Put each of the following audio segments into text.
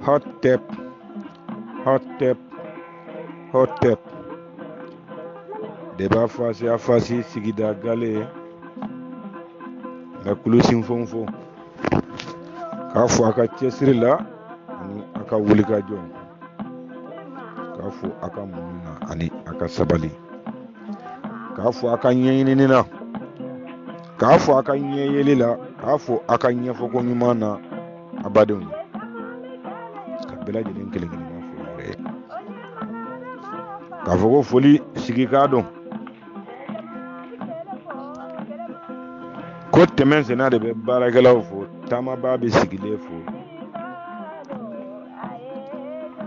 hot tap, hot tap, hot tap. Deba fasi afasi sigida gale la kulusin fonfo ka fu aka cesiri la ani aka wuli ka jɔ ka fu aka munna ani aka sabali ka fu aka ɲɛɲinini na ka fu aka ɲɛyeli la ka fu aka ɲɛfɔko ɲuman na abadenw ye ka bɛɛ lajɛlen kelen kelen na fo yɛrɛ ye k'a fɔ ko foli sigi k'a dɔn ko tɛmɛ senna de bɛ baarakɛlaw fo taamabaa bɛ sigilen fo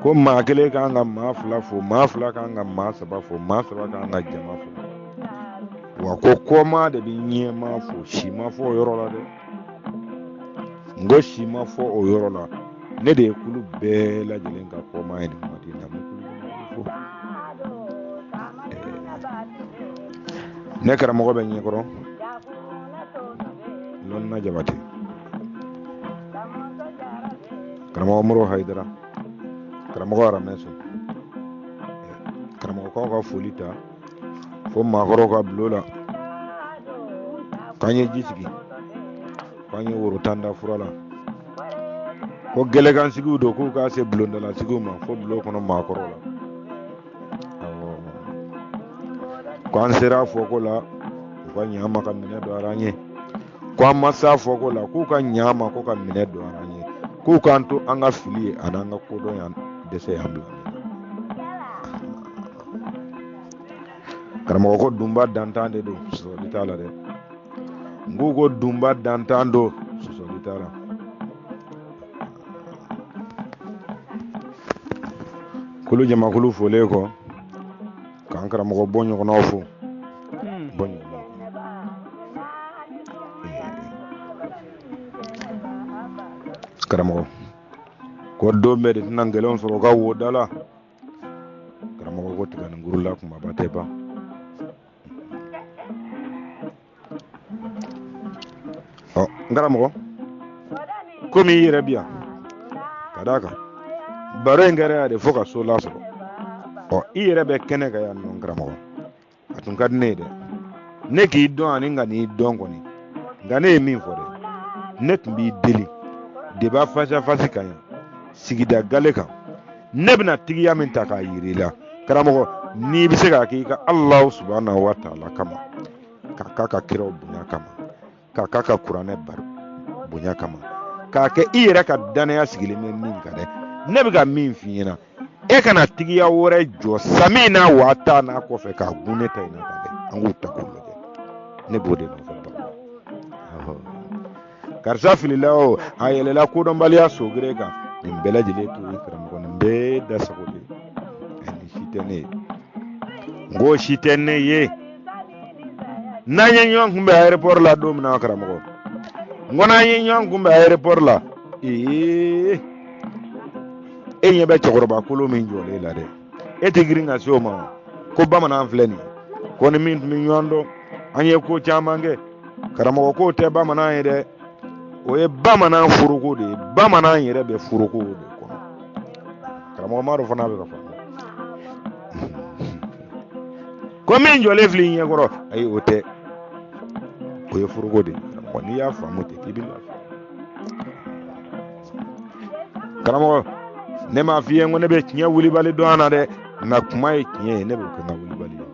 ko maa kelen kan ka maa fila fo maa fila kan ka maa saba fo maa saba kan ka jama fo wa ko kɔma de bɛ ɲɛma fo si ma fɔ o yɔrɔ la dɛ n ko si ma fɔ o yɔrɔ la ne de ye kulu bɛɛ lajɛlen ka kɔma ye nin waati in na n bɛ kulu fo ne karamɔgɔ bɛ ɲɛkɔrɔ lɔnna jabate karamɔgɔ moro haidara karamɔgɔ arameso karamɔgɔkaw ka foli ta fo maakɔrɔw ka bulon la k'an ye ji sigi k'an ye woro tan da fura la ko gɛlɛkansigiw don k'u k'a se bulondalasigiw ma fo bulon kɔnɔ maakɔrɔw la ko an sera fɔko la u ka ɲa ma ka minɛ don ara an ye ko an ma s'a fɔko la k'u ka ɲa ma ko ka minɛ don ara an ye k'u k'an to an ka fili ye ani an ka kodɔn yan dɛsɛ y'an bila karamɔgɔ ko dunba dantan de don sɔsɔli t'a la dɛ n k'u ko dunba dantan don sɔsɔli t'a la kulu jamakulu folen kɔ k'an karamɔgɔ bɔ ɲɔgɔnnaw fo bɔ ɲɔgɔnnaw karamɔgɔ ko don bɛɛ de tɛna gɛlɛnw sɔrɔ ka wo da la karamɔgɔ ko tigɛ nin guru la kumaba tɛ ban n karamɔgɔ komi i yɛrɛ bi yan ka d'a kan baro in kɛra yan de fo ka so lasɔrɔ i yɛrɛ bɛ kɛnɛ ka yan nɔ karamɔgɔ a tun ka di ne ye dɛ ne k'i dɔn ani ka n'i dɔn kɔni nka ne ye min fɔ dɛ ne tun b'i deli deba fasi kan yan sigida gale kan ne bɛna tigiya min ta k'a yiri la karamɔgɔ n'i bɛ se k'a k'i ka Alahu subhanahu wa ta'ala kama k'a k'a ka kiraw bonya kama k'a k'a ka kuranɛ bonya kama k'a kɛ i yɛrɛ ka danaya sigilen bɛ min kan dɛ ne bɛ ka min f'i ɲɛna e kana tigiya wɛrɛ jɔ sami n'a wa ta n'a kɔfɛ k'a gun ne ta in na kan dɛ an k'u ta k'u lajɛ ne b'o de nɔfɛ karisa filila o a yɛlɛla kodɔnbaliya sogere kan nin bɛɛ lajɛlen to ye karamɔgɔ nin bɛɛ da sago de nin si tɛ ne ye n ko si tɛ ne ye n'an ye ɲɔgɔn kunbɛn aéroport la don min na karamɔgɔ n ko n'an ye ɲɔgɔn kunbɛn aéroport la e ɲɛ bɛ cɛkɔrɔba kolo min jɔlen la dɛ e tɛ girin ka se o ma ko bamanan filɛ nin ko ni min tun bɛ ɲɔgɔn dɔn an ye ko caman kɛ karamɔgɔ k'o tɛ bamanan ye dɛ o ye bamanan foroko de ye bamanan yɛrɛ bɛ foroko de kɔnɔ karamɔgɔ ma dɔ fana bɛ ka fɔ ko min jɔlen filɛ i ɲɛkɔrɔ ayi o tɛ o ye foroko de ye karamɔgɔ n'i y'a faamu ten k'i bɛ lafiya karamɔgɔ ne m'a f'i ye ko ne bɛ tiɲɛ wulibali dɔn a na dɛ nka kuma ye tiɲɛ ye ne b'o kɛ n ka wulibali ye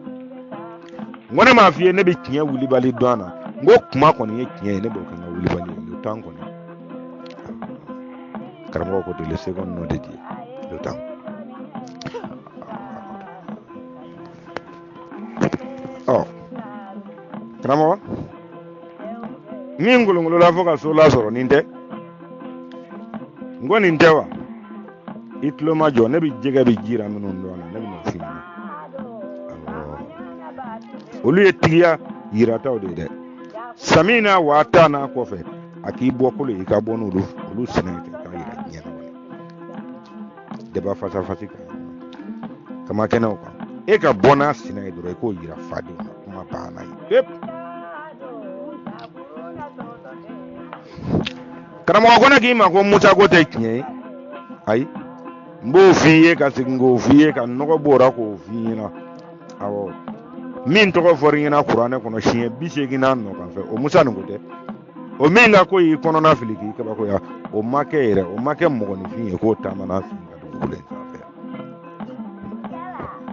n ko ne m'a f'i ye ne bɛ tiɲɛ wulibali dɔn a na n ko kuma kɔni ye tiɲɛ ye ne b'o kɛ n ka wulibali ye le temps kɔni karamɔgɔ ko de le second nom de Dieu le temps karamɔgɔ min ngolongolola fo ka so lasɔrɔ nin tɛ n ko nin tɛ wa i tulo ma jɔ ne bɛ jɛgɛ bɛ jira minnu dɔn a la ne bɛna f'i ɲɛna olu ye tigiya yirataw de ye dɛ sami n'a wa ta n'a kɔfɛ a k'i bɔ kolo i ka bɔ n'olu sinɛ kɛ k'a yira ɲɛna deba fasi kan kama kɛnɛw kan e ka bɔ n'a sinɛ ye dɔrɔn i k'o yira fadenw na kuma banna ye karamɔgɔ ko ne k'i ma ko Musa ko tɛ tiɲɛ ye ayi n b'o f'i ye ka segin k'o f'i ye ka nɔgɔ b'ora k'o f'i ɲɛna awɔ min tɔgɔ fɔra ɲɛna kuranɛ kɔnɔ siɲɛ 80 n'a nɔ kan fɛ o Musa nin ko tɛ o min ka ko y'i kɔnɔna fili k'i kabakoya o ma kɛ yɛrɛ o ma kɛ mɔgɔninfin ye k'o taamana fin ka dugukolo in sanfɛ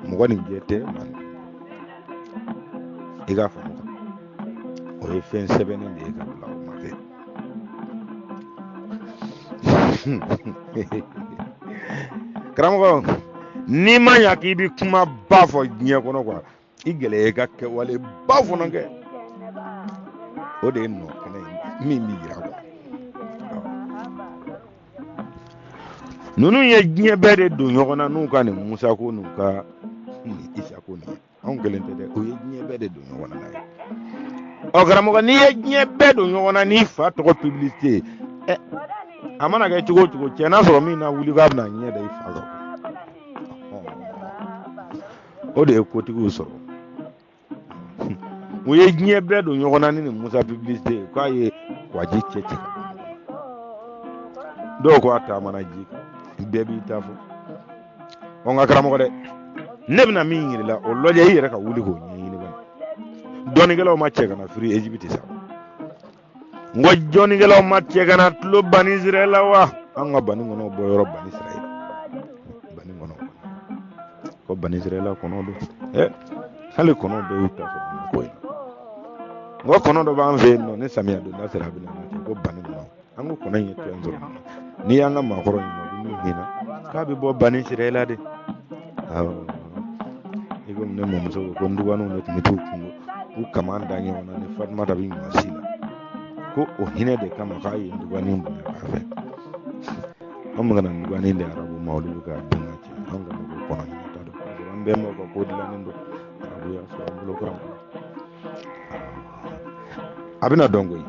mɔgɔninjɛ tɛ i k'a faamu o ye fɛn sɛbɛnnen de ye ka bila o ma kɛ karamɔgɔ n'i ma ɲa k'i bi kuma ba fɔ diɲɛ kɔnɔ quoi i gɛlɛya ka kɛwale ba fana kɛ o de ye nɔ kɛnɛ min b'i yira quoi ninnu ye diɲɛ bɛɛ de don ɲɔgɔn na n'u ka nin Musa ko n'u ka Isa ko nin anw kelen tɛ dɛ o ye diɲɛ bɛɛ de don ɲɔgɔn na ye ɔ karamɔgɔ n'i ye diɲɛ bɛɛ don ɲɔgɔn na n'i fa tɔgɔ publicité a mana kɛ cogo o cogo cɛ n'a sɔrɔ min na wuli k'a bɛna ɲɛ da i fa kan o de ye kotigiw sɔrɔ o ye diɲɛ bɛɛ don ɲɔgɔn na ni nin Musa publicité ye k'a ye waji cɛ ka dɔw ko a taamana ji kan bɛɛ b'i ta fɔ ɔ nka karamɔgɔ dɛ ne bɛna min yiri la o lɔjɛ i yɛrɛ ka wuli k'o ɲɛɲini bani dɔnnikɛlaw ma cɛ kana firi Egypte sa n ko dɔnnikɛlaw ma cɛ kana tulo Bani Israël la wa an ka Bani kɔnɔ bɔ yɔrɔ Bani Israël Bani kɔnɔ ko Bani Israël la kɔnɔ do hali kɔnɔ bɛɛ y'u ta sɔrɔ nin ko in n ko kɔnɔ dɔ b'an fɛ yen nɔ ni samiya donda sera a bɛ na ko Bani kɔnɔ an ko kɔnɔ in ye tɔn sɔrɔ n'i y'an ka maakɔrɔ in ma min hinɛ k'a bɛ bɔ Bani Israël la de awɔ i ko ne mɔmuso ko n dɔgɔninw de tun bɛ t'u kungo u kama da ɲɔgɔn na ni Fatumata bɛ ɲɔ si la ko o hinɛ de kama k'a ye dɔgɔnin bonya k'a fɛ an bɛ ka na dɔgɔnin de arabu ma olu bɛ ka den ka cɛ an ka ko kɔnɔ hinɛ ta don parce que an bɛɛ ma ka ko dilannen don arabu y'a sɔrɔ an bolo kɔrɔ a bɛna dɔn koyi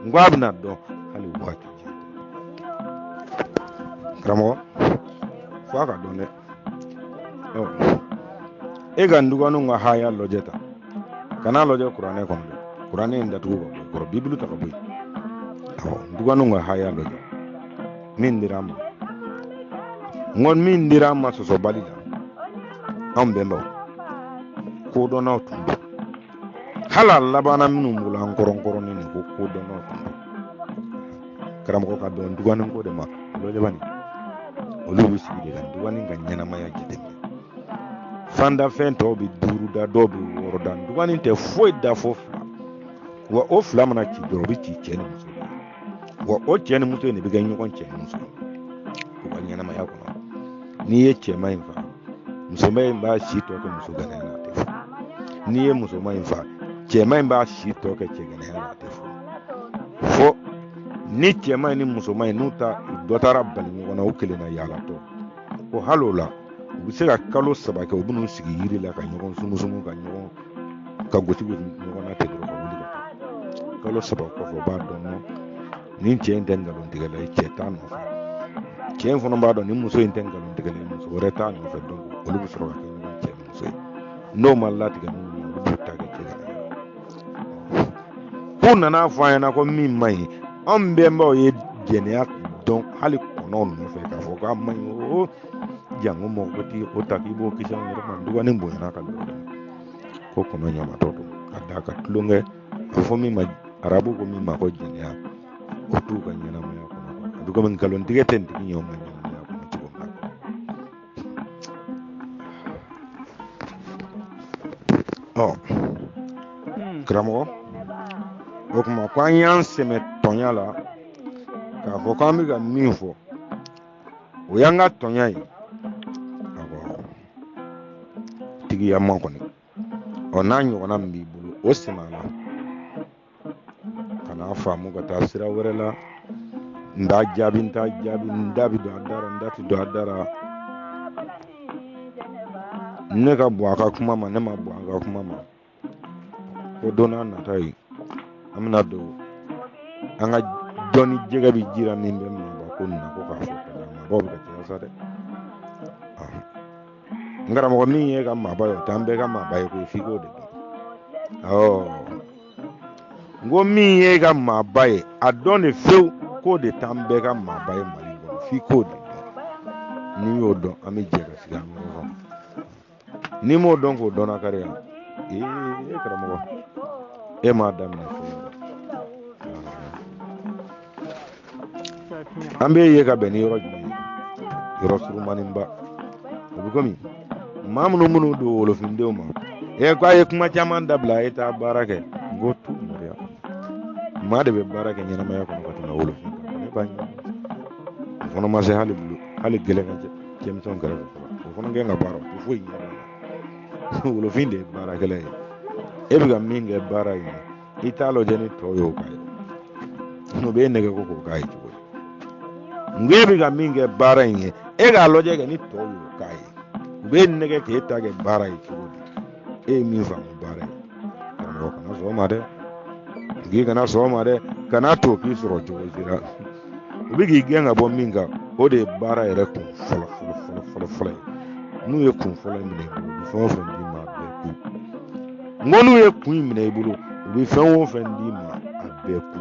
n ko a bɛna dɔn hali waati karamɔgɔ fo a ka dɔn dɛ e ka dɔgɔninw ka haya lɔjɛ ta kana lɔjɛ kuranɛ kɔnɔ dɛ kuranɛ in datugu ka bɔ kɔrɔ bibulu ta ka bɔ yen awɔ dɔgɔninw ka haya lɔjɛ min dira an ma n ko min dira an ma sɔsɔbali la anw bɛnbaw kodɔnnaw tun don hali a labanna minnu bolo an kɔrɔnkɔrɔnin nin ko kodɔnnaw tun don karamɔgɔ ka dɔn dɔgɔnin ko de ma lɔjɛ bani olu bɛ sigi de ka dɔgɔnin ka ɲɛnamaya jateminɛ fandafɛn tɔw bɛ 5 da dɔw bɛ 6 da dɔgɔnin tɛ foyi da fɔ 2 wa o 2 mana ci dɔrɔn o bɛ ci cɛ ni muso wa o cɛ ni muso in de bɛ kɛ ɲɔgɔn cɛ ni muso u ka ɲɛnamaya kɔnɔ n'i ye cɛman in fa musoman in b'a si tɔ kɛ muso gɛnɛ na a tɛ fɔ n'i ye musoman in fa cɛman in b'a si tɔ kɛ cɛ gɛnɛ na a tɛ fɔ ni cɛman in ni musoman in n'u ta dɔ taara bali ɲɔgɔn na u kelen na yaalatɔ ko hali o la u bɛ se ka kalo 3 kɛ u bɛ n'u sigi yiri la ka ɲɔgɔn sumusumu ka ɲɔgɔn ka gosi ɲɔgɔn na ten dɔrɔn ka wuli ka taa kalo 3 kɔfɛ u b'a dɔn ni cɛ in tɛ nkalontigɛ la cɛ t'a nɔfɛ cɛ in fana b'a dɔn ni muso in tɛ nkalontigɛ la muso wɛrɛ t'a nɔfɛ donc olu bɛ sɔrɔ ka kɛ ɲɔgɔn cɛ ni muso ye n'o ma latigɛ minnu na olu b'u ta kɛ cɛ gɛnɛ k'u nana fɔ an ɲɛna ko min man ɲi anw bɛnbaw ye jɛnɛya dɔn hali kɔnɔw nɔfɛ k'a fɔ k'a man ɲi o jango mɔgɔ ko ti o ta k'i b'o kisi an yɛrɛ ma dɔgɔnin bonyana ka lɔgɔ ko kɔnɔ ɲamatɔ don ka d'a ka tulonkɛ a fɔ min ma arabu ko min ma ko jɛnɛya o t'u ka ɲɛnamaya kɔnɔ a bɛ komi nkalontigɛ tɛ ntigi ɲɛ o ka ɲɛnamaya kɔnɔ cogo min na karamɔgɔ o kuma ko an y'an sɛmɛ tɔnya la k'a fɔ k'an bɛ ka min fɔ o y'an ka tɔnya ye tigiya ma kɔni n'a ɲɔgɔnna min b'i bolo o sɛmɛ la kana faamu ka taa sira wɛrɛ la n t'a jaabi n da bɛ don a dara n da tɛ don a dara ne ka bɔ a ka kuma ma ne ma bɔ a ka kuma ma ko don n'a nata ye an bɛna don an ka dɔnni jɛgɛ bɛ jira min bɛ maaba ko nin na ko k'a fɔ maabaw bɛ ka caya sa dɛ n karamɔgɔ min ye ka maaba ye o t'an bɛɛ ka maaba ye koyi f'i k'o de dɔn n ko min ye ka maaba ye a dɔn de fewu ko de tan bɛɛ ka maaba ye Mali kɔnɔ f'i k'o de dɔn n'i y'o dɔn an bɛ jɛ ka sigi an bɛ ɲɔgɔn faamu n'i m'o dɔn k'o dɔnna kari yan karamɔgɔ e m'a daminɛ fɔlɔ an bɛ ye ka bɛn ni yɔrɔ jumɛn ye yɔrɔ surumaninba o bɛ komi maa minnu don wolofindenw ma k'a ye kuma caman dabila e t'a baara kɛ n ko tu mɔriya maa de bɛ baara kɛ ɲɛnamaya kɔnɔ ka tɛmɛ wolofin kan ne b'a ɲɛ o fana ma se hali gɛlɛn ka cɛmisɛnw kɛrɛfɛ fɔlɔ o fana kɛ ka baara o foyi ɲɛ la wolofin de ye baarakɛla ye e bɛ ka min kɛ baara ye i t'a lajɛ ni tɔw y'o k'a ye o bɛ e nɛgɛ ko k'o k'a ye cogo di n ko e bɛ ka min kɛ baara in ye e k'a lajɛ kɛ ni tɔw y'o k'a ye u bɛ e nɛgɛ k'e ta kɛ baara ye cogo di e ye min faamu baara ye karamɔgɔ kana sɔn o ma dɛ k'i kana sɔn o ma dɛ kana to k'i sɔrɔ cogo sera u bɛ k'i gɛn ka bɔ min kan o de ye baara yɛrɛ kun fɔlɔ ye n'u ye kun fɔlɔ minɛ i bolo u bɛ fɛn o fɛn d'i ma a bɛɛ ku n ko n'u ye kun in minɛ i bolo u bɛ fɛn o fɛn d'i ma a bɛɛ ku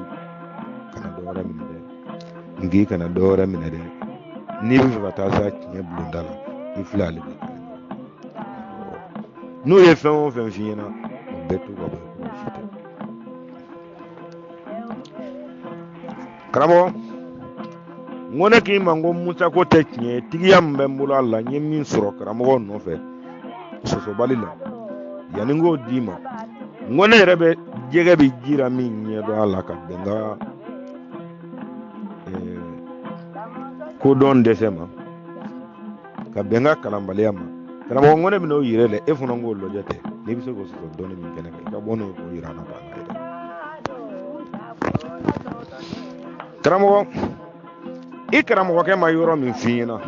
kana dɔwɛrɛ minɛ dɛ nk'i kana dɔwɛrɛ minɛ dɛ n'i bɛ fɛ ka taa se tiɲɛ bulonda la i filɛ ale de n'u ye fɛn o fɛn f'i ɲɛna o bɛɛ t'u ka bɔ i kɔrɔ si tɛ karamɔgɔ n ko ne k'i ma n ko Musa ko tɛ tiɲɛ ye tigiya min bɛ n bolo a la n ye min sɔrɔ karamɔgɔ nɔfɛ sɔsɔbali la yanni n k'o d'i ma n ko ne yɛrɛ bɛ jɛgɛ bɛ jira min ɲɛdɔn a la ka bɛn n ka kodɔn dɛsɛ ma ka bɛn n ka kalanbaliya ma karamɔgɔ n ko ne bɛ n'o yɛrɛ dɛ e fana k'o lajɛ tɛ n'i bɛ se k'o sɔrɔ dɔɔnin min kɛnɛ kan i ka bɔ n'o ye k'o yira an na k'an ka yɛrɛ karamɔgɔ i karamɔgɔkɛ ma yɔrɔ min f'i ɲɛna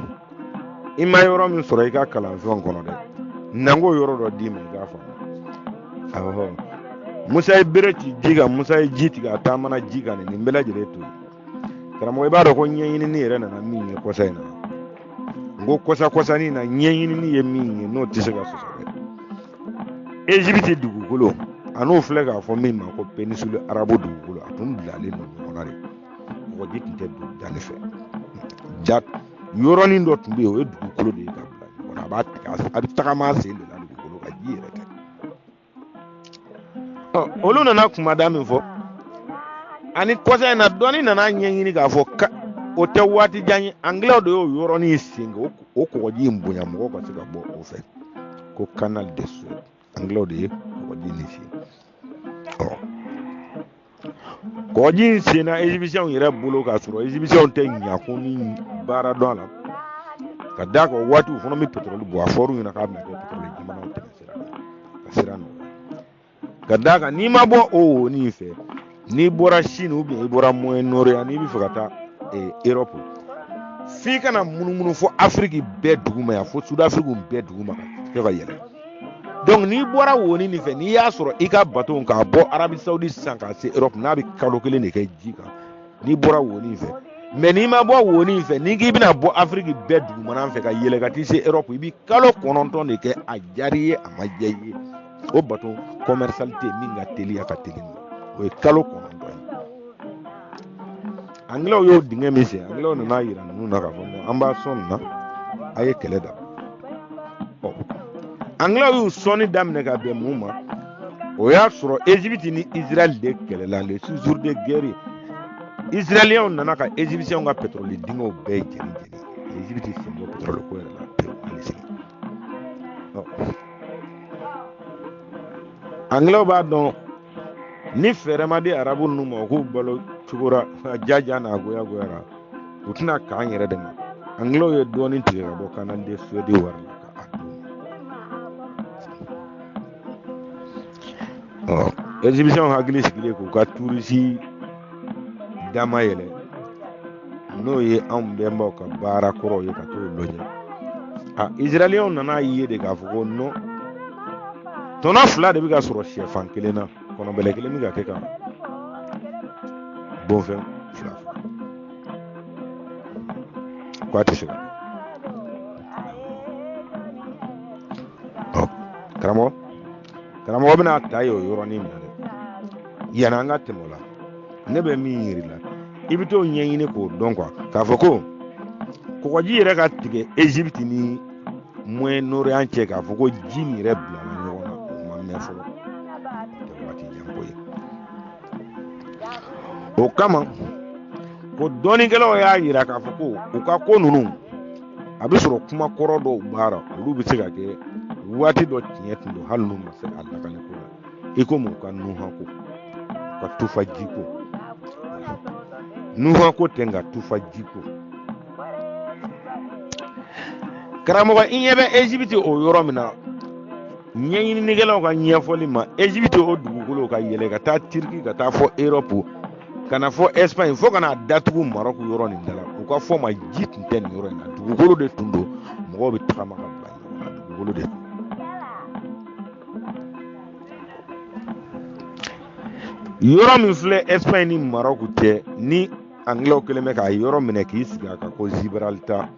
i ma yɔrɔ min sɔrɔ i ka kalanfɛnw kɔnɔ dɛ nan k'o yɔrɔ dɔ d'i ma i k'a faamu awɔ Musa ye bere ci ji kan Musa ye ji tigɛ a taamana ji kan nin bɛɛ lajɛlen to karamɔgɔ i b'a dɔn ko ɲɛɲinini yɛrɛ nana min ye kɔsa in na n ko kɔsanin na ɲɛɲinini ye min ye n'o tɛ se ka sɔsɔ dɛ Égypte dugukolo a n'o filɛ k'a fɔ min ma ko péninsule arabe dugukolo a tun bilalen don ɲɔgɔn na de mɔgɔji tun tɛ don danni fɛ ja yɔrɔnin dɔ tun bɛ yen o ye dugukolo de ye ka bila ɲɔgɔn na a bɛ tagama sen de la dugukolo ka ji yɛrɛ tɛ olu nana kumada min fɔ ani kɔsa in na dɔɔnin nana ɲɛɲini k'a fɔ o tɛ waati jan ye anglais de y'o yɔrɔnin sen kan o kɔgɔji in bonya mɔgɔw ka se ka bɔ o fɛ ko canal de Suez anglais de ye kɔgɔji in sen kɔgɔji in senna égyptiens yɛrɛ bolo k'a sɔrɔ égyptiens tɛ ɲakun ni baara dɔn a la ka d'a kan waati u fana bɛ pétrole bɔ a fɔr'u ɲɛna k'a bɛna kɛ pétrole jamanaw tɛmɛ sira ka sira nɔgɔya ka d'a kan n'i ma bɔ o wonin fɛ n'i bɔra Chine ou bien i bɔra Moyen-Orient n'i bɛ fɛ ka taa Europe f'i kana munumunu fɔ Afrique bɛɛ dugu ma yan fo Sud-Afrique bɛɛ dugu ma ka yɛlɛ donc n'i bɔra wonin nin fɛ n'i y'a sɔrɔ i ka bateau k'a bɔ Arabie Saoudite sisan ka se Europe n'a bɛ kalo kelen de kɛ ji kan n'i bɔra wonin fɛ mais n'i ma bɔ wonin fɛ n'i k'i bɛna bɔ Afrique bɛɛ dugumana fɛ ka yɛlɛ ka t'i se Europe i bɛ kalo 9 de kɛ a diyar'i ye a ma diya i ye o bateau commercialité min ka teliya ka teli o ye kalo 9 ye anglais y'o dingɛ min sen anglais nana yira ninnu na k'a fɔ an b'a sɔn nin na a ye kɛlɛ da anglais y'u sɔnni daminɛ ka bɛn mun ma o y'a sɔrɔ Égypte ni Israël de kɛlɛla les 6 jours de guerre israéliens nana ka égyptiens ka pétrole dingɛw bɛɛ jeni Égypte sen bɔ pétrole ko yɛrɛ la pewu hali sini anglais b'a dɔn ni fɛɛrɛ ma di arabu ninnu ma k'u balo cogora jaja n'a goyara u tɛna k'an yɛrɛ de ma anglais ye dɔɔnin tigɛ ka bɔ canal de Suez wari la égyptiens hakili sigilen k'u ka touriste dama yɛlɛ n'o ye anw bɛnbaw ka baara kɔrɔw ye ka t'o lajɛ israéliens nana ye de k'a fɔ ko non tɔnɔ 2 de bɛ ka sɔrɔ sɛfan kelen na kɔnɔbɛlɛ kelen bɛ ka kɛ ka bonfɛn 2 k'a tɛ se ka karamɔgɔ bɛna ta ye o yɔrɔnin min na dɛ yanni an ka tɛmɛ o la ne bɛ min yiri la i bɛ t'o ɲɛɲini k'o dɔn quoi k'a fɔ ko kɔgɔji yɛrɛ ka tigɛ Egypte ni Moyen-Orient cɛ k'a fɔ ko ji nin yɛrɛ bilala ɲɔgɔn na o ma mɛn fɔlɔ tɛ waati jan ko ye o kama ko dɔɔnikɛlaw y'a yira k'a fɔ ko u ka ko ninnu a bɛ sɔrɔ kuma kɔrɔ dɔw baara olu bɛ se ka kɛ waati dɔ tiɲɛ tun don hali n'u ma se a lakale ko la i komi u ka nuhan ko u ka tufaji ko nuhan ko tɛ nka tufaji ko karamɔgɔ i ɲɛ bɛ Egypte o yɔrɔ min na ɲɛɲinikɛlaw ka ɲɛfɔli ma Egypte o dugukolo ka yɛlɛ ka taa Turki ka taa fɔ Europe ka na fɔ Espagne fo ka na datugu Maroc yɔrɔ nin da la u ka fɔ ma ji tun tɛ nin yɔrɔ in na dugukolo de tun don mɔgɔw bɛ tagama ka bila ɲɔgɔn na dugukolo de yɔrɔ min filɛ Espagne ni Maroc cɛ ni Anglais kelen bɛ k'a yɔrɔ minɛ k'i sigi a kan ko Gibraltar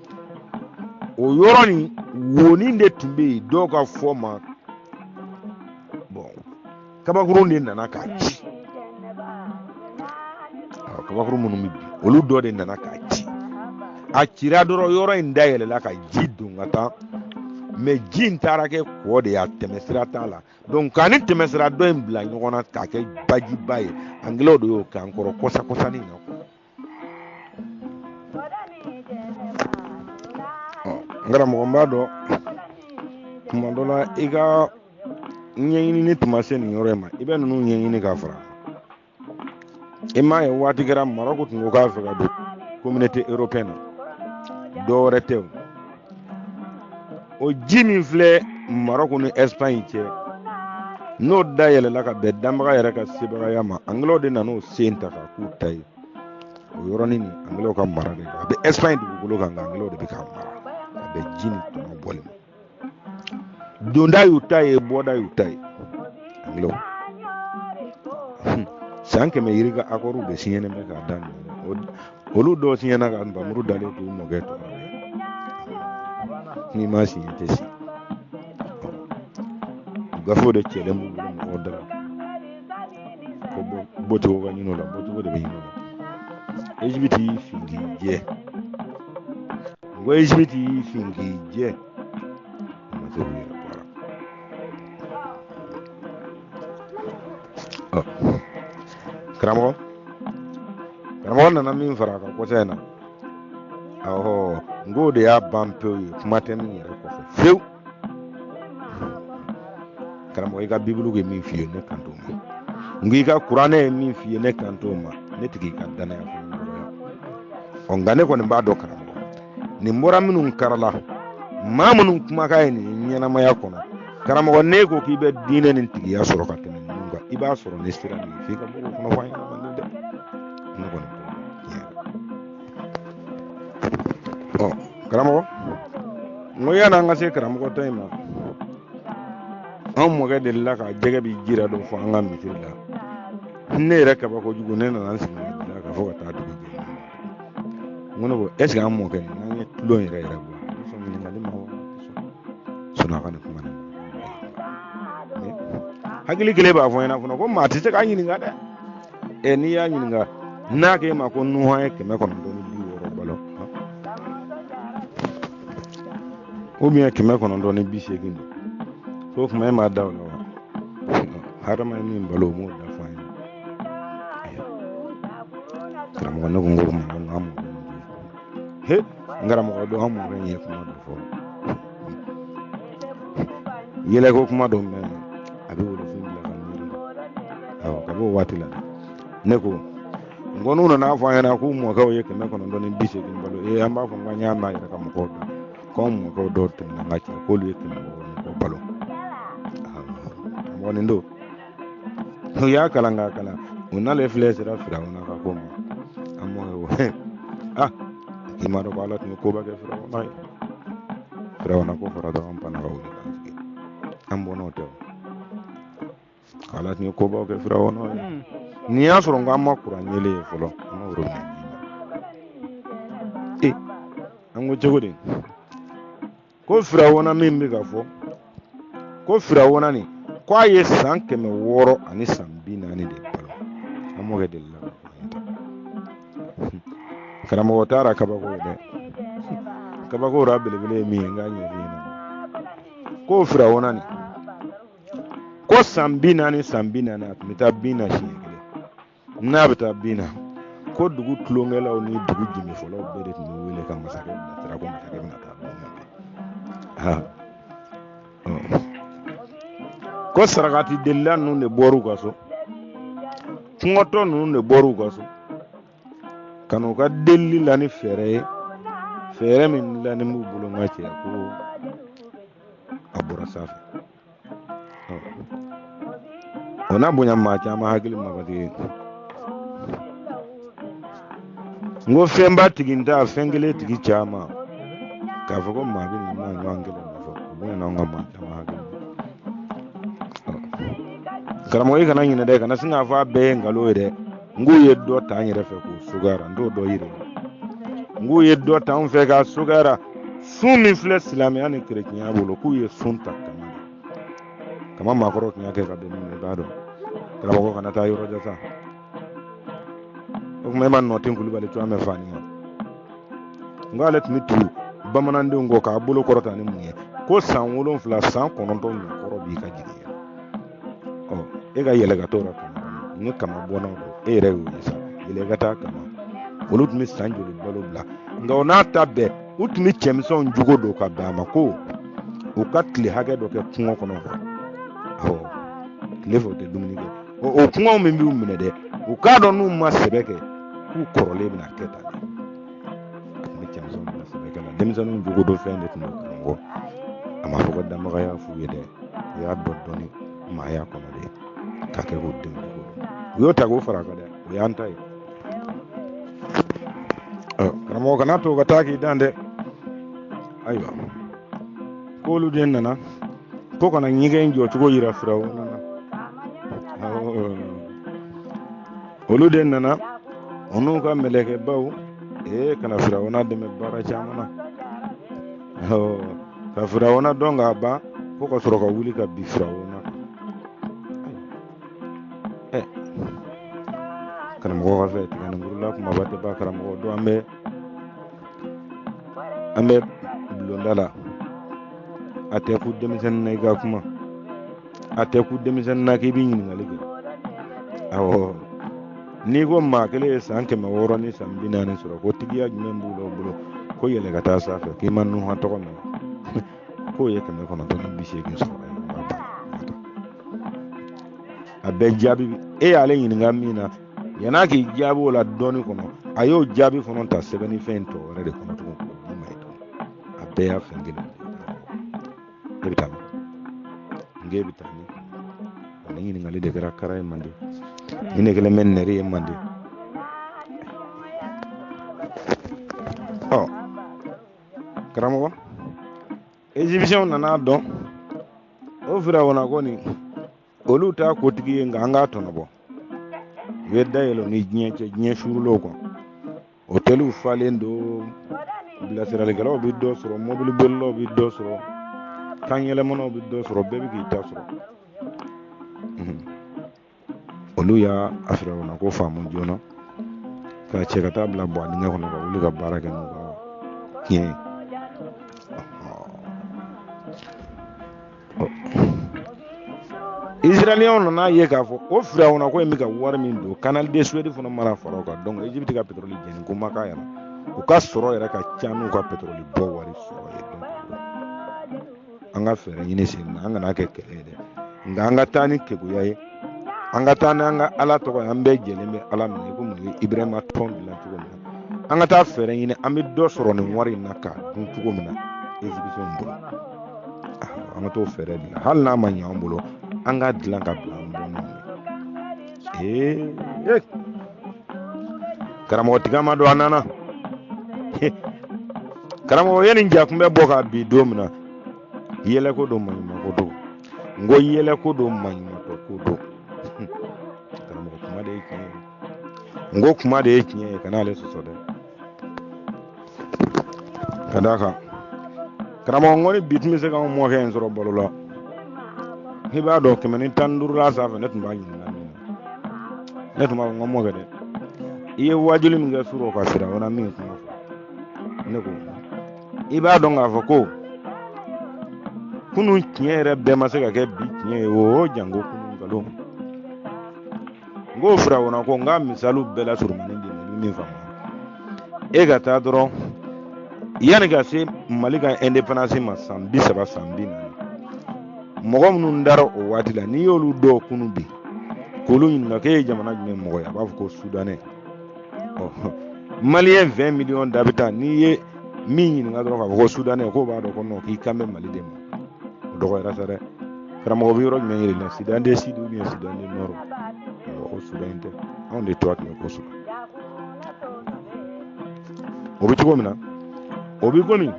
o yɔrɔ nin wonin de tun bɛ yen dɔw ka fɔ ma kabakurun de nana k'a ci kabakuru minnu bɛ bin olu dɔ de nana k'a ci a cira dɔrɔn yɔrɔ in dayɛlɛla ka ji don ka taa mais ji in taara kɛ kɔ de ye a tɛmɛsira t'a la donc k'a ni tɛmɛsira dɔ in bila ɲɔgɔn na k'a kɛ bajiba ye Anglais de y'o kɛ an kɔrɔ kɔsa-kɔsanin na n karamɔgɔ n b'a dɔn tuma dɔ la i ka ɲɛɲinini tun ma se nin yɔrɔ in ma i bɛ ninnu ɲɛɲini k'a fara i m'a ye waati kɛra Maroc tun ko k'a fɛ ka don communauté européenne na dɔ wɛrɛ tɛ o ji min filɛ Maroc ni Espagne cɛ n'o da yɛlɛla ka bɛn danbaga yɛrɛ ka sebagaya ma Anglais de nan'o sen ta k'a k'u ta ye o yɔrɔnin nin Anglais ka mara de don a bɛ Espagne dugukolo kan nka Anglais de bɛ k'a mara a bɛ ji nin tɔnɔ bɔli ma donda y'u ta ye bɔda y'u ta ye Anglais san 100 yiri ka accord de signé bɛ k'a da olu dɔw signé na ka nbamuru dalen to u mɔkɛ tɔgɔ n'i ma signé tɛ si gafew de cɛlen b'u bolo mɔgɔw da la ko bɔcogo ka ɲini o la bɔcogo de bɛ ɲini o la Egypte y'i fin k'i jɛ n ko Egypte y'i fin k'i jɛ ma se k'u yɛrɛ bɔra karamɔgɔ nana min fara a kan kɔsa in na n ko de y'a ban pewu ye kuma tɛ min yɛrɛ kɔfɛ fewu karamɔgɔ i ka Bible ye min f'i ye ne kan t'o ma n ko i ka kuranɛ ye min f'i ye ne kan t'o ma ne tigi i ka danaya fana nɔgɔya nka ne kɔni b'a dɔn karamɔgɔ nin bɔra minnu karala maa minnu kumakan ye nin ɲɛnamaya kɔnɔ karamɔgɔ ne ko k'i bɛ diinɛ nin tigiya sɔrɔ ka tɛmɛ ninnu kan i b'a sɔrɔ ne sira min f'i ka bɔ o kɔnɔ fɔ an ɲɛna man dɛ ne kɔni karamɔgɔ n ko yan'an ka se karamɔgɔ ta in ma an mɔkɛ delila ka jɛgɛ bi jira dɔ fɔ an ka misiri la ne yɛrɛ kaba kojugu ne nana n sigi la ka fɔ ka taa dugu jɛ n ko ne ko est ce que an mɔkɛ nin n'an ye tulon yɛrɛ yɛrɛ bɔ a bɛ sɔn ɲininkali ma sɔnna a ka nin kuma nin hakili kelen b'a fɔ n ɲɛna fana ko maa tɛ se k'a ɲininka dɛ n'i y'a ɲininka n'a k'e ma ko nuhan ye 960 balo ou bien 980 don ko kuma e m'a da o la wa hadama ye min balo o m'o da fɔ an ye karamɔgɔ ne ko n ko ma an mɔkɛ he n karamɔgɔ dɔn an mɔkɛ ye kuma dɔ fɔ yɛlɛ ko kuma dɔ mɛn a bɛ wolofin bila ka miiri ka b'o waati la ne ko n ko n'u nana fɔ an ɲɛna k'u mɔkɛw ye 980 balo an b'a fɔ n ko an y'a mɛn a yɛrɛ ka mɔgɔw da k'anw mɔkɛw dɔw tɛmɛna n ka cɛ k'olu ye 960 balo mɔgɔnin don u y'a kalan k'a kalan u n'ale filɛ sera Firawuna ka ko ma an mɔkɛ ko k'i ma dɔn ko Ala tun ye koba kɛ Firawuna ye Firawuna ko fɔra dɔrɔn an panna ka wuli k'an sigi an bɔn'o tɛ Ala tun ye kobaw kɛ Firawuna ye n'i y'a sɔrɔ n ko an ma kuran yelen ye fɔlɔ an ma woro minɛ an ko cogo di ko Firawuna min bɛ ka fɔ ko Firawuna nin ko a ye san 600 ani san 40 de balo an mɔkɛ delila ka fɔ karamɔgɔ taara kabako dɛ kabako ra belebele min nga ɲɛ ko firawuna ni ko san 40 a tun bɛ taa bin na siɲɛ kelen n'a bɛ taa bin na ko dugu tulonkɛlaw ni dugu jimi fɔlɔw bɛɛ de tun bɛ wele ka masakɛ bilasira ko masakɛ bɛna taa bin na ko sarakati delila ninnu de bɔr'u ka so kungɔtɔ ninnu de bɔr'u ka so ka n'u ka delili la ni fɛɛrɛ ye fɛɛrɛ min la ni b'u bolo n ka cɛ ko a bɔra sanfɛ o n'a bonya maa caman hakili ma batigi n ko fɛnba tigi n t'a fɛn kelen tigi caman k'a fɔ ko maa bɛ nin maa ɲɔgɔn kelen nafa o bonya n'anw ka maa caman hakili karamɔgɔ i kana ɲinɛ dɛ kana sin k'a fɔ a bɛɛ ye nkalon ye dɛ n k'u ye dɔ ta n yɛrɛ fɛ k'o sugara n t'o dɔ yiri n k'u ye dɔ ta n fɛ k'a sugara sun min filɛ silamɛya ni kerecɛnya bolo k'u ye sun ta kama maakɔrɔ tun y'a kɛ ka bɛn min i b'a dɔn karamɔgɔ kana taa yɔrɔ jan sa o kuma e ma nɔten kulubali to an bɛ fa ni ma n ko ale tun bɛ tugu bamanandenw kɔ k'a bolo kɔrɔta ni mun ye ko san 7 san 9 ɲɔkɔrɔ b'i ka jigin e ka yɛlɛ ka t'o la kama ni kama bɔnnaw don e yɛrɛ y'o ye sa yɛlɛ ka taa kama olu tun bɛ san joli balo bila nka o n'a ta bɛɛ u tun bɛ cɛmisɛnw jogo don ka bɛn a ma ko u ka tile hakɛ dɔ kɛ kungo kɔnɔ tile fɛ u tɛ dumuni kɛ o kungow min b'u minɛ dɛ u k'a dɔn n'u ma sɛbɛ kɛ k'u kɔrɔlen bɛna kɛ tan a tun bɛ cɛmisɛnw bila sɛbɛ kɛ la denmisɛnninw jogo don fɛn de tun bɛ kungo a ma fɔ ko danbagaya f'u ye dɛ u y'a dɔn dɔɔni maaya kɔnɔ de ka kɛ k'o denw jogo don u y'o ta k'o fara kan dɛ o y'an ta ye karamɔgɔ kana to ka taa k'i dan dɛ ayiwa k'olu de nana ko kana ɲɛgɛn jɔcogo yira firawuna na olu de nana u n'u ka mɛlɛkɛbaw kana firawuna dɛmɛ baara caman na ka firawuna dɔn k'a ban ko ka sɔrɔ ka wuli ka bin firawuna karamɔgɔ ka fɛ tigɛningurula kumaba tɛ ba karamɔgɔ don an bɛ bulonda la a tɛ ku denmisɛnnin na i ka kuma a tɛ ku denmisɛnnin na k'i bɛ ɲininkali kɛ awɔ n'i ko maa kelen ye san 600 ni san 40 sɔrɔ ko tigiya jumɛn b'u la u bolo ko yɛlɛ ka taa sanfɛ k'i ma nuhan tɔgɔ mɛn k'o ye 980 sɔrɔ a bɛɛ jaabi e y'ale ɲininka min na yan'a k'i jaabi o la dɔɔni kɔnɔ a y'o jaabi fana ta sɛbɛnnifɛn tɔ wɛrɛ de kɔnɔ tugun k'o d'i ma ye tugun a bɛɛ y'a fɛn kelen e bɛ taa min n k'e bɛ taa min ani ɲininkali de kɛra kara ye mande ni ne kelen bɛ nɛri ye mande karamɔgɔ égyptiens nana dɔn o firawuna kɔni olu t'a kotigi ye nka an k'a tɔnɔbɔ u ye dayɛlɛ ni diɲɛ cɛ diɲɛ suurulaw kan hôteliw falen don bilasiralikɛlaw bɛ dɔ sɔrɔ mobili bolilaw bɛ dɔ sɔrɔ kan yɛlɛmanaw bɛ dɔ sɔrɔ bɛɛ bɛ k'i ta sɔrɔ olu y'a firawuna ko faamu joona k'a cɛ ka taa bila bɔ a dingɛ kɔnɔ ka wuli ka baara kɛ n'u ka tiɲɛ ye Israéliens nana ye k'a fɔ o firawuna ko in bɛ ka wari min don canal de Suède fana mana fara o kan donc Égypte ka pétrole jɛni ko ma k'a yɛrɛ u ka sɔrɔ yɛrɛ ka ca n'u ka pétrole bɔ wari sɔrɔ ye donc an ka fɛɛrɛ ɲini sen na an kana kɛ kɛlɛ ye dɛ nka an ka taa ni keguya ye an ka taa ni an ka ala tɔgɔ ye an bɛɛ jɛlen bɛ ala minɛ komi u ye Ibrahima tɔn dilan cogo min na an ka taa fɛɛrɛ ɲini an bɛ dɔ sɔrɔ nin wari in na k'a dun cogo min na Égyptiens bolo an ka t'o fɛɛrɛ dilan hali n'a ma ɲɛ an bolo an ka dilan ka bila an bɔnnaw ye karamɔgɔ tigama don a nana karamɔgɔ ye nin jakun bɛ bɔ ka bi don min na yɛlɛko don maɲumako don n ko yɛlɛko don maɲumatɔ ko don karamɔgɔ kuma de ye tiɲɛ ye n ko kuma de ye tiɲɛ ye kana ale sɔsɔ dɛ ka d'a kan karamɔgɔ n ko ni bi tun bɛ se k'anw mɔkɛ in sɔrɔ balo la i b'a dɔn 115 la sanfɛ ne tun b'a ɲininka min na ne tun b'a fɔ n ko mɔkɛ dɛ iye wajuli min ga suro ka Firawuna min kuma ne ko i b'a dɔn k'a fɔ ko kunun tiɲɛ yɛrɛ bɛɛ ma se ka kɛ bi tiɲɛ ye o jango kunun nkalon n ko Firawuna ko n ka misaliw bɛɛ la surumanin di min faamu e ka taa dɔrɔn yanni ka se Mali ka indépendance ma san 30 san 40 mɔgɔ minnu dara o waati la n'i y'olu dɔw kunu bi k'olu ɲininka k'e ye jamana jumɛn mɔgɔ ye a b'a fɔ ko Soudanais Malien 20 millions d'habitants n'i ye min ɲininka dɔrɔn k'a fɔ ko Soudanais k'o b'a dɔn ko non k'i kan bɛ Mali de ma o dɔgɔyara sa dɛ karamɔgɔ bɛ yɔrɔ jumɛn yiri la Soudan du Sud ou bien Soudan du Nord o Soudan tɛ anw de tɔgɔ tun bɛ ko Soudan o bɛ cogo min na o bɛ komi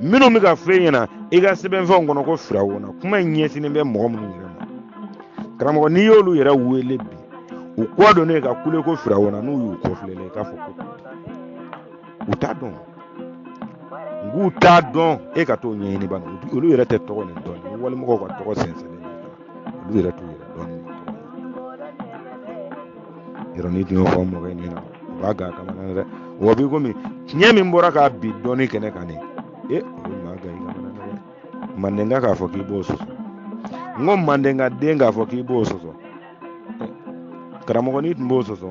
minnu bɛ ka fɔ e ɲɛna i ka sɛbɛnfɛnw kɔnɔ ko Firawuna kuma in ɲɛsinnen bɛ mɔgɔ minnu yɛrɛ ma karamɔgɔ n'i y'olu yɛrɛ wele bi u kɔ dɔn ne ka kule ko Firawuna n'u y'u kɔfilɛ i k'a fɔ ko u t'a dɔn nk'u t'a dɔn e ka t'o ɲɛɲini bani olu yɛrɛ tɛ tɔgɔ nin dɔn ni walimɔgɔw ka tɔgɔ sɛnsɛnnen olu yɛrɛ t'u yɛrɛ dɔn ni tɔgɔ yɔrɔ n'i tun y'o fɔ mɔgɔ in ɲɛna u b'a ga kamana dɛ wa bi komi tiɲɛ min bɔra k'a bi dɔɔni kɛnɛ kan ne o maa ga i kamana dɛ Mandenka k'a fɔ k'i b'o sɔsɔ n ko Mandenka den k'a fɔ k'i b'o sɔsɔ karamɔgɔ n'i tun b'o sɔsɔ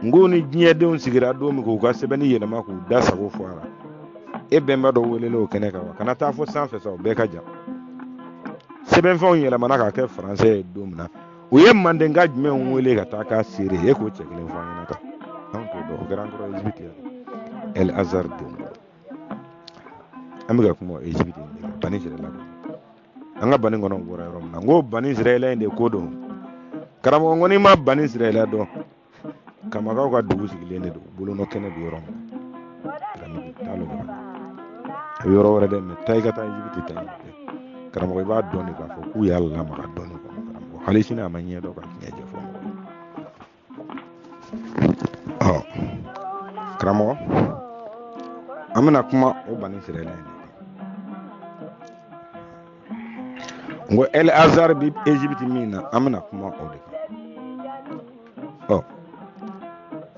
n ko ni diɲɛdenw sigira don min k'u ka sɛbɛnni yɛlɛma k'u da sago fɔ a la e bɛnba dɔ welelen o kɛnɛ kan wa kana taa fɔ sanfɛ sa o bɛɛ ka jan sɛbɛnfɛnw yɛlɛmana k'a kɛ faransɛ ye don min na u ye Mandenka jumɛn wele ka taa k'a seere e k'o cɛ kelen fɔ an ɲɛna kan anw t'o dɔn o kɛra an kɔrɔ Egypte El Azhar don an bɛ ka kuma Egypte Bani Israël an ka Bani kɔnɔ bɔra yɔrɔ min na n ko Bani Israël in de ko don karamɔgɔ ko n'i ma Bani Israël dɔn kamakaw ka dugu sigilen de don bolonɔ kɛnɛ bɛ yɔrɔ min a bɛ yɔrɔ wɛrɛ dɛ mais taa i ka taa Egypte ta karamɔgɔ i b'a dɔn de k'a fɔ k'u y'a lamaga dɔɔni kɔnɔ karamɔgɔ hali sini a ma ɲɛ dɔn ka tiɲɛ jɛ fɔ mɔgɔ karamɔgɔ an bɛna kuma o Bani Israël n ko El Azhar bi Egypte min na an bɛna kuma o de kan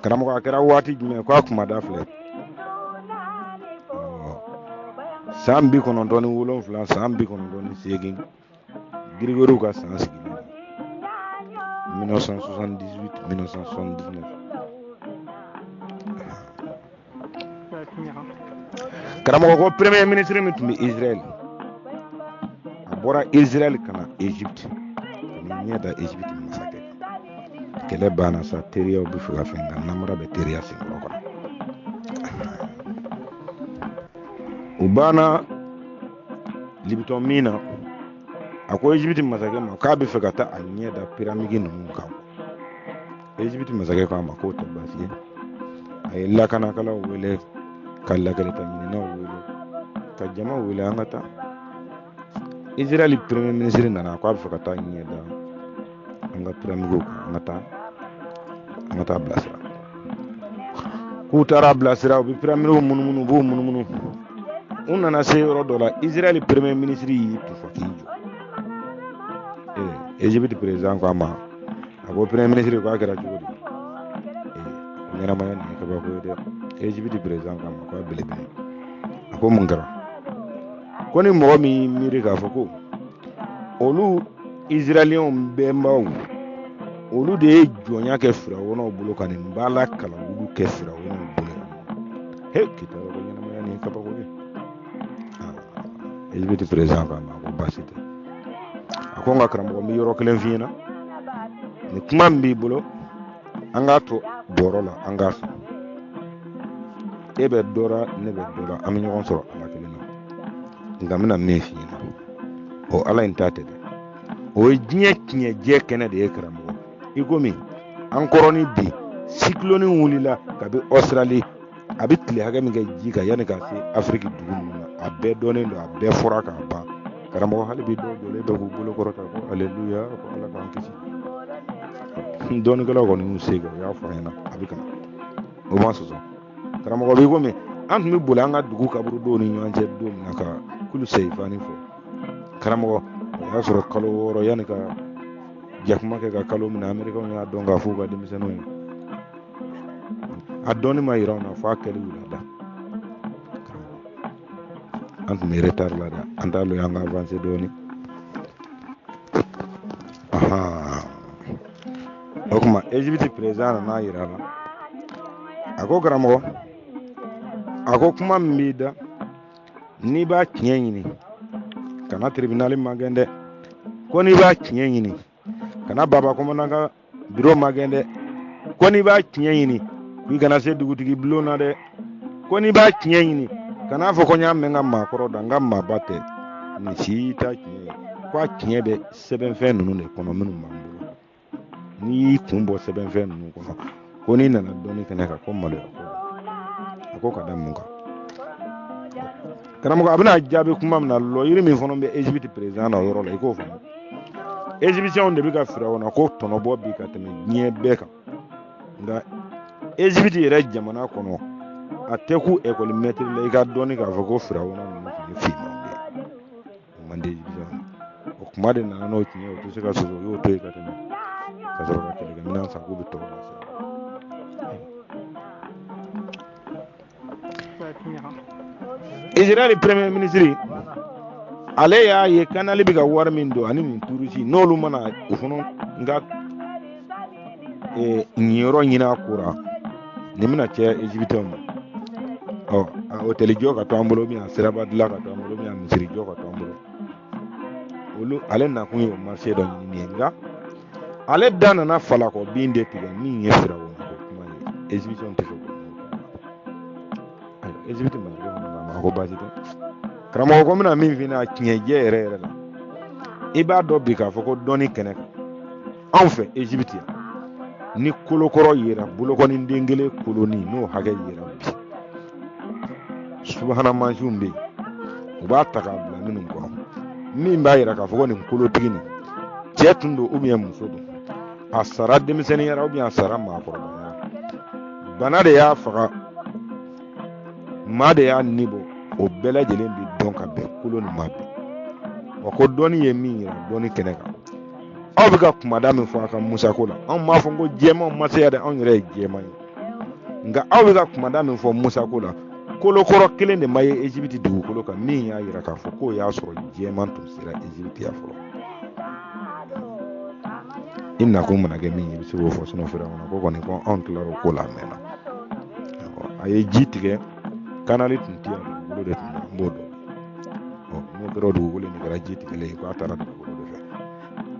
karamɔgɔ a kɛra waati jumɛn ko a kumada filɛ san 97 san 98 Grigoriw ka san sigilen 1978 1979 karamɔgɔ ko premier ministre min tun bɛ Israël a bɔra Israël ka na Egypte ni ɲɛ da Egypte masakɛ kɛlɛ banna sa teriyaw bɛ fɛ ka fɛn nka namara bɛ teriya senkɔrɔ kɔnɔ u banna Libitɔn min na a ko Egypte masakɛ ma k'a bɛ fɛ ka taa a ɲɛ da piramide ninnu kan Egypte masakɛ k'a ma k'o tɛ baasi ye a ye lakanakalaw wele ka lakalita ɲininaw wele ka jama wele an ka taa Israël premier ministre nana k'a bɛ fɛ ka taa ɲɛ da an ka piramidew kan an ka taa bilasira k'u taara bilasira u bɛ piramidew munumunu u b'u munumunu u nana se yɔrɔ dɔ la Israël premier ministre y'i tufa k'i jɔ Egypte président ko a ma a ko premier ministre k'a kɛra cogo di ɲɛnamaya nin ye kabako ye dɛ Egypte président ko a ma ko a belebele a ko mun kɛra ko ni mɔgɔ min y'i miiri k'a fɔ ko olu Israéliens bɛnbaw olu de ye jɔnya kɛ Firawunaw bolo ka nin bala kalanbugu kɛ Firawunaw bolo kita ko ɲɛnamaya nin ye kabako ye Egypte président ko a ma ko baasi tɛ a ko n ka karamɔgɔ n bɛ yɔrɔ kelen f'i ɲɛna ni kuma min b'i bolo an k'a to bɔrɔ la an k'a sɔn e bɛ dɔ la ne bɛ dɔ la an bɛ ɲɔgɔn sɔrɔ ala kelen na nka n bɛna min f'i ɲɛna o ala in ta tɛ dɛ o ye diɲɛ tiɲɛjɛ kɛnɛ de ye karamɔgɔ i komi an kɔrɔni bi cyclone wulila kabi Australie a bɛ tile hakɛ min kɛ ji kan yanni ka se Afrique dugu ninnu na a bɛɛ dɔnnen don a bɛɛ fɔra k'a ban karamɔgɔ hali bi dɔw jɔlen bɛ k'u bolo kɔrɔta ko aleluya ko ala k'an kisi dɔɔnikɛlaw kɔni y'u se kɛ o y'a fɔ an ɲɛna a bɛ kana o ma sɔsɔ karamɔgɔ b'i komi an tun bɛ boli an ka dugu kaburu dɔw ni ɲɔgɔn cɛ don min na ka kulu seyifani fɔ karamɔgɔ o y'a sɔrɔ kalo 6 yanni ka jakuma kɛ ka kalo minɛ Américains y'a dɔn k'a fɔ u ka denmisɛnninw ye a dɔɔni ma yira na fɔ a kɛli wula da an tun bɛ retard la dɛ an t'a lɔ an ka avancer dɔɔni o kuma Egypte président nana yira la a ko karamɔgɔ a ko kuma min b'i da n'i b'a tiɲɛ ɲini kana tribunal magɛn dɛ ko n'i b'a tiɲɛ ɲini kana baba commandant ka bureau magɛn dɛ ko n'i b'a tiɲɛ ɲini k'i kana se dugutigi bulon na dɛ ko n'i b'a tiɲɛ ɲini kana fɔ ko n y'a mɛn n ka maakɔrɔ da n ka maaba tɛ nin si t'a tiɲɛ ye ko a tiɲɛ bɛ sɛbɛnfɛn ninnu de kɔnɔ minnu b'an bolo n'i y'i kun bɔ sɛbɛnfɛn ninnu kɔnɔ ko n'i nana dɔɔni kɛnɛ kan ko maloya ko a ko ka da mun kan karamɔgɔ a bɛna jaabi kuma min na lɔyiri min fana bɛ Egypte président na o yɔrɔ la i k'o faamu Egyptiens de bɛ ka Firawuna ko tɔnɔbɔ bi ka tɛmɛ diɲɛ bɛɛ kan nka Egypte yɛrɛ jamana kɔnɔ a tɛ ku école maître la i ka dɔɔni k'a fɔ ko Firawuna ninnu tun ye finmanw de ye o man di Egyptiens o kuma de nana n'o tiɲɛ o tɛ se ka sɔrɔ o y'o to yen ka tɛmɛ ka sɔrɔ ka kɛlɛkɛminɛn san k'u bɛ tɔgɔ lase Israël premier ministre ale y'a ye kanali bɛ ka wari min don ani nin turusi n'olu mana o fana nka ɲiyɔrɔ ɲini a kora nin bɛna caya Egyptiens ma hôtel jɔ ka to an bolo bien siraba dilan ka to an bolo bien misiri jɔ ka to an bolo olu ale nakun ye o marché dɔ ɲini ye nka ale da nana falakɔ bin de tigɛ min ye Firawuna ko kuma ye Egyptiens tɛ fɛ k'o Egypte masakɛ ma ko baasi tɛ karamɔgɔ ko mina min fina tiɲɛjɛ yɛrɛ yɛrɛ la i b'a dɔn bi k'a fɔ ko dɔnni kɛnɛ kan anw fɛ Egypte yan ni kolokɔrɔ yera bolokɔni den kelen koloni n'o hakɛ yera bi subahana mansinw bɛ yen u b'a ta k'a bila minnu kɔnɔ min b'a yira k'a fɔ ko nin kolotigi nin cɛ tun don ubiyɛn muso don a sara denmisɛnninyara ubiyɛn a sara maakɔrɔbayara bana de y'a faga maa de y'a ni bɔ o bɛɛ lajɛlen bi dɔn ka bɛn kolo nin ma bi wa ko dɔnni ye min yira dɔnni kɛnɛ kan aw bɛ ka kumada min fɔ a ka musako la anw m'a fɔ ko jɛmanw ma se ya dɛ anw yɛrɛ ye jɛman ye nka aw bɛ ka kumada min fɔ musako la kolokɔrɔ kelen de ma ye Egypte dugukolo kan min y'a yira k'a fɔ k'o y'a sɔrɔ jɛman tun sera Egypte ya fɔlɔ i nakun mana kɛ min ye i bɛ se k'o fɔ sinɔn Firawuna ko kɔni ko anw tilara o ko la a mɛnna a ye ji tigɛ kanali tun tɛ yan dugukolo de tun b'o dɔn n'o kɛra dugukolo in kɛra ji tigɛlen ye ko a taara dugukolo de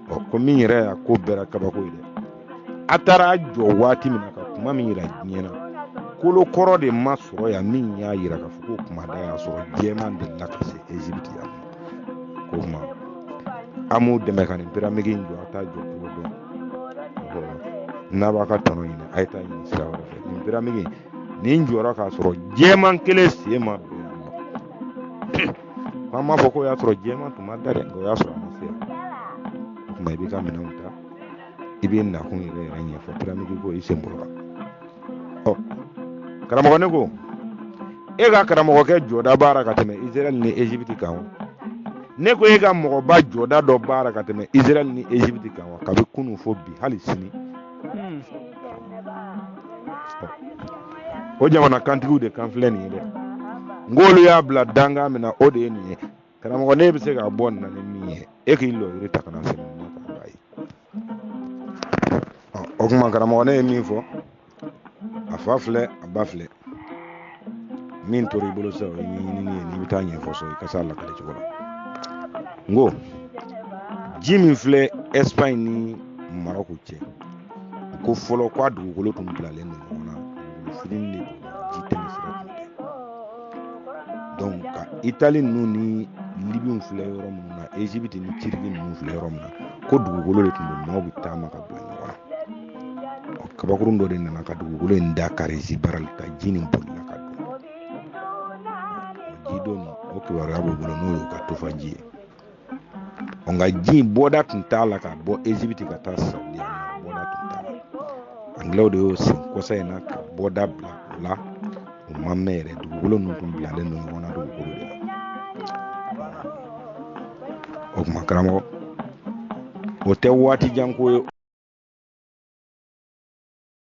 fɛ ko min yɛrɛ y'a ko bɛɛ kabako ye dɛ a taara jɔ waati min na ka kuma min yira diɲɛ na kolokɔrɔ de ma sɔrɔ yan min y'a yira k'a fɔ ko kumada y'a sɔrɔ jɛman delila ka se Egypte yan ko kuma an m'u dɛmɛ ka nin piramide in jɔ a t'a jɔ cogo dɔn n'a b'a ka tɔnɔ ɲini a ye taa ɲini sira wɛrɛ fɛ nin piramide nin jɔra k'a sɔrɔ jɛman kelen sen ma don yan nɔ an m'a fɔ ko y'a sɔrɔ jɛman tun ma da dɛ nka o y'a sɔrɔ a ma se yan o kuma i b'i ka minɛnw ta i b'i nakun yɛrɛ yɛrɛ ɲɛfɔ piramide ko i sen bɔra karamɔgɔ ne ko e ka karamɔgɔkɛ jɔda baara ka tɛmɛ Israël ni Egypte kan wa ne ko e ka mɔgɔba jɔda dɔ baara ka tɛmɛ Israël ni Egypte kan wa kabi kunun fo bi hali sini o jamana kantigiw de kan filɛ nin ye dɛ ng'olu y'a bila danga min na o de ye nin ye karamɔgɔ ne bɛ se k'a bɔ nin na ni min ye e k'i lɔyiri ta ka na sɛnɛ nin kan k'a ye o kuma karamɔgɔ ne ye min fɔ a fa filɛ a ba filɛ min tora i bolo sisan o ye ɲinini ye n'i bɛ taa ɲɛfɔ so i ka se a lakale cogo la n ko ji min filɛ Espagne ni Maroc cɛ ko fɔlɔ k'a dugukolo tun bilalen don ɲɔgɔn na fitinin de don ji tɛmɛ sira tun tɛ donc ka Italie ninnu ni Libyw filɛ yɔrɔ minnu na Egypte ni Turquie ninnu filɛ yɔrɔ min na ko dugukolo de tun don maaw bɛ taama ka bila ɲɔgɔn na kabakurun dɔ de nana ka dugukolo in da karezi barali ka ji nin bolila ka don ji don o kibaruya b'o bolo n'o y'o ka tofa ji ye nka ji bɔda tun t'a la ka bɔ Egypte ka taa Saudi bɔda tun t'a la Anglais de y'o sen kɔsa in na ka bɔda bila o la o ma mɛn yɛrɛ dugukolo ninnu tun bilalen don ɲɔgɔn na dugukolo de la o kuma karamɔgɔ o tɛ waati jan ko ye